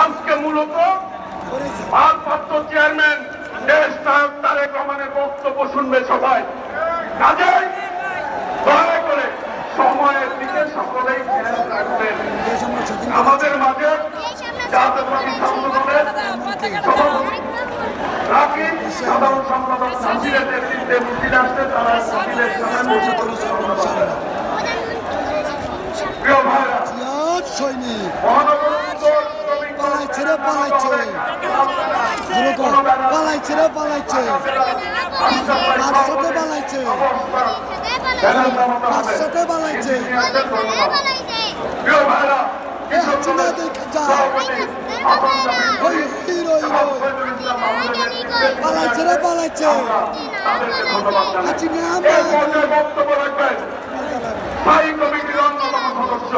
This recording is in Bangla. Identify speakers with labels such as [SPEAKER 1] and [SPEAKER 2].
[SPEAKER 1] আজকে মূলত ভারপ্রাপ্ত চেয়ারম্যান দেশ নায়ক তারেক রহমানের বক্তব্য শুনবে সবাই। কাজেই দয়া করে সময়ের দিকে সকলেই খেয়াল রাখবেন। আমাদের মাঝে জাতীয়তাবাদী ছাত্র দলের সভাপতি রাকিব, সাধারণ সম্পাদক নাসিরের নেতৃত্বে মিছিল আসছে। তারা মিছিলের সামনে প্রিয় ভাইরা, মহানগর উত্তর শ্রমিক
[SPEAKER 2] পালাইছে রে পালাইছে পালাইছে কার সাথে পালাইছে কার সাথে পালাইছে
[SPEAKER 1] প্রিয় ভাইরা,
[SPEAKER 2] হাসিনা দেখে যা পালাইছে রে পালাইছে হাসিনা
[SPEAKER 1] বক্তব্য রাখবেন স্থায়ী কমিটির অন্যতম সদস্য